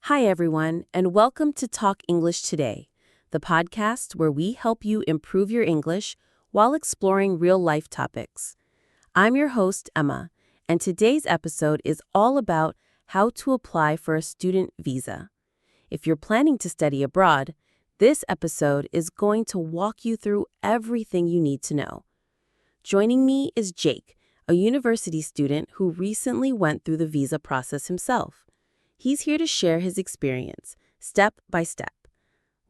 Hi, everyone, and welcome to Talk English Today, the podcast where we help you improve your English while exploring real life topics. I'm your host, Emma, and today's episode is all about how to apply for a student visa. If you're planning to study abroad, this episode is going to walk you through everything you need to know. Joining me is Jake, a university student who recently went through the visa process himself. He's here to share his experience, step by step.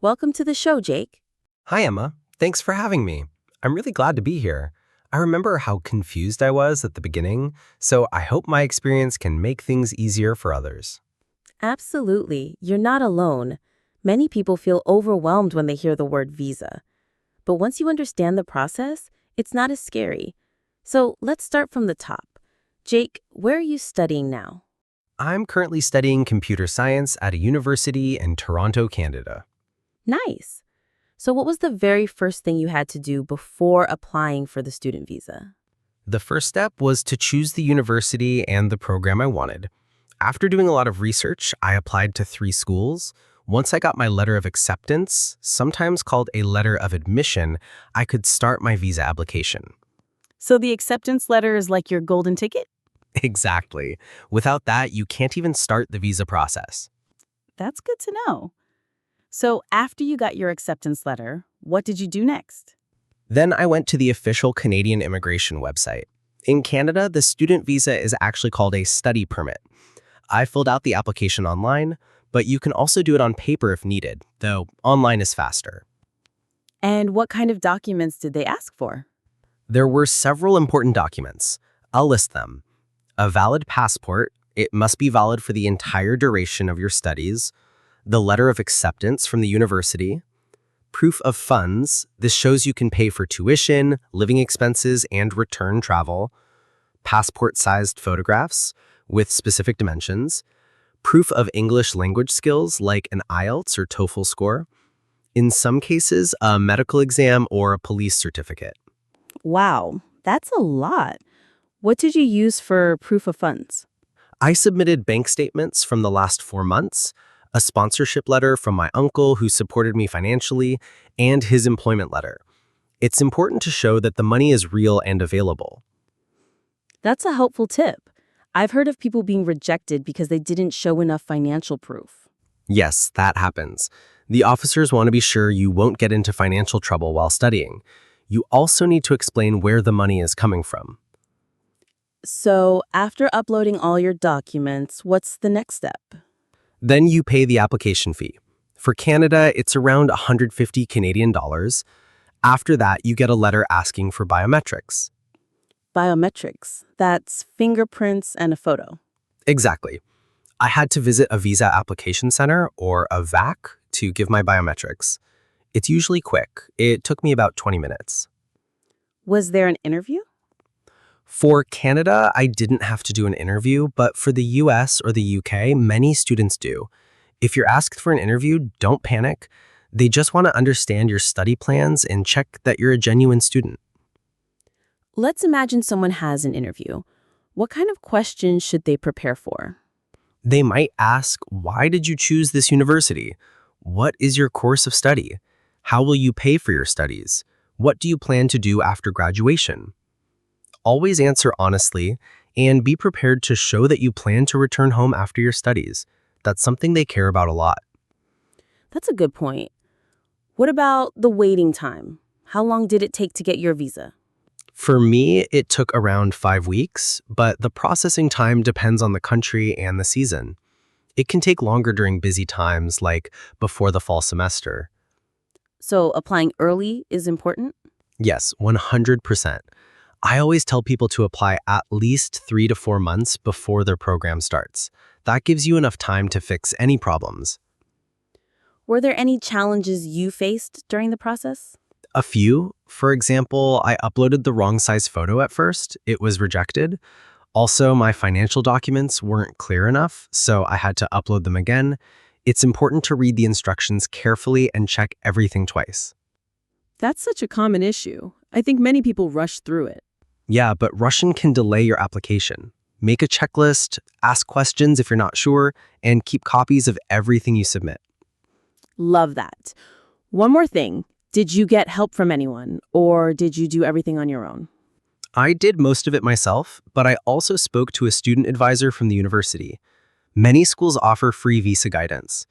Welcome to the show, Jake. Hi, Emma. Thanks for having me. I'm really glad to be here. I remember how confused I was at the beginning, so I hope my experience can make things easier for others. Absolutely. You're not alone. Many people feel overwhelmed when they hear the word visa. But once you understand the process, it's not as scary. So let's start from the top. Jake, where are you studying now? I'm currently studying computer science at a university in Toronto, Canada. Nice. So what was the very first thing you had to do before applying for the student visa? The first step was to choose the university and the program I wanted. After doing a lot of research, I applied to 3 schools. Once I got my letter of acceptance, sometimes called a letter of admission, I could start my visa application. So the acceptance letter is like your golden ticket? Exactly. Without that, you can't even start the visa process. That's good to know. So after you got your acceptance letter, what did you do next? Then I went to the official Canadian immigration website. In Canada, the student visa is actually called a study permit. I filled out the application online, but you can also do it on paper if needed, though online is faster. And what kind of documents did they ask for? There were several important documents. I'll list them. A valid passport. It must be valid for the entire duration of your studies. The letter of acceptance from the university. Proof of funds. This shows you can pay for tuition, living expenses, and return travel. Passport-sized photographs with specific dimensions. Proof of English language skills like an IELTS or TOEFL score. In some cases, a medical exam or a police certificate. Wow, that's a lot. What did you use for proof of funds? I submitted bank statements from the last 4 months, a sponsorship letter from my uncle who supported me financially, and his employment letter. It's important to show that the money is real and available. That's a helpful tip. I've heard of people being rejected because they didn't show enough financial proof. Yes, that happens. The officers want to be sure you won't get into financial trouble while studying. You also need to explain where the money is coming from. So after uploading all your documents, what's the next step? Then you pay the application fee. For Canada, it's around 150 Canadian dollars. After that, you get a letter asking for biometrics. Biometrics. That's fingerprints and a photo. Exactly. I had to visit a visa application center, or a VAC, to give my biometrics. It's usually quick. It took me about 20 minutes. Was there an interview? For Canada, I didn't have to do an interview, but for the US or the UK, many students do. If you're asked for an interview, don't panic. They just want to understand your study plans and check that you're a genuine student. Let's imagine someone has an interview. What kind of questions should they prepare for? They might ask, why did you choose this university? What is your course of study? How will you pay for your studies? What do you plan to do after graduation? Always answer honestly and be prepared to show that you plan to return home after your studies. That's something they care about a lot. That's a good point. What about the waiting time? How long did it take to get your visa? For me, it took around 5 weeks, but the processing time depends on the country and the season. It can take longer during busy times, like before the fall semester. So applying early is important? Yes, 100%. I always tell people to apply at least 3 to 4 months before their program starts. That gives you enough time to fix any problems. Were there any challenges you faced during the process? A few. For example, I uploaded the wrong size photo at first. It was rejected. Also, my financial documents weren't clear enough, so I had to upload them again. It's important to read the instructions carefully and check everything twice. That's such a common issue. I think many people rush through it. Yeah, but rushing can delay your application. Make a checklist, ask questions if you're not sure, and keep copies of everything you submit. Love that. One more thing. Did you get help from anyone, or did you do everything on your own? I did most of it myself, but I also spoke to a student advisor from the university. Many schools offer free visa guidance.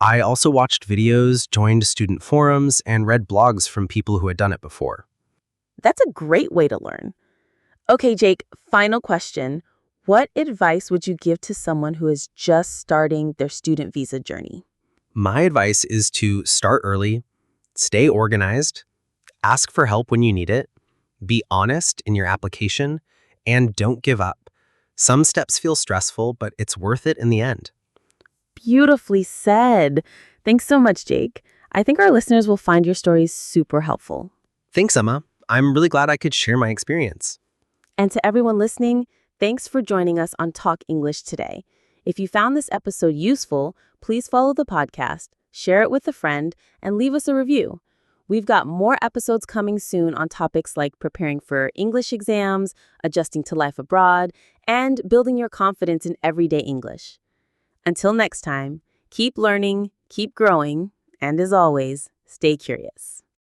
I also watched videos, joined student forums, and read blogs from people who had done it before. That's a great way to learn. Okay, Jake, final question. What advice would you give to someone who is just starting their student visa journey? My advice is to start early, stay organized, ask for help when you need it, be honest in your application, and don't give up. Some steps feel stressful, but it's worth it in the end. Beautifully said. Thanks so much, Jake. I think our listeners will find your stories super helpful. Thanks, Emma. I'm really glad I could share my experience. And to everyone listening, thanks for joining us on Talk English today. If you found this episode useful, please follow the podcast, share it with a friend, and leave us a review. We've got more episodes coming soon on topics like preparing for English exams, adjusting to life abroad, and building your confidence in everyday English. Until next time, keep learning, keep growing, and as always, stay curious.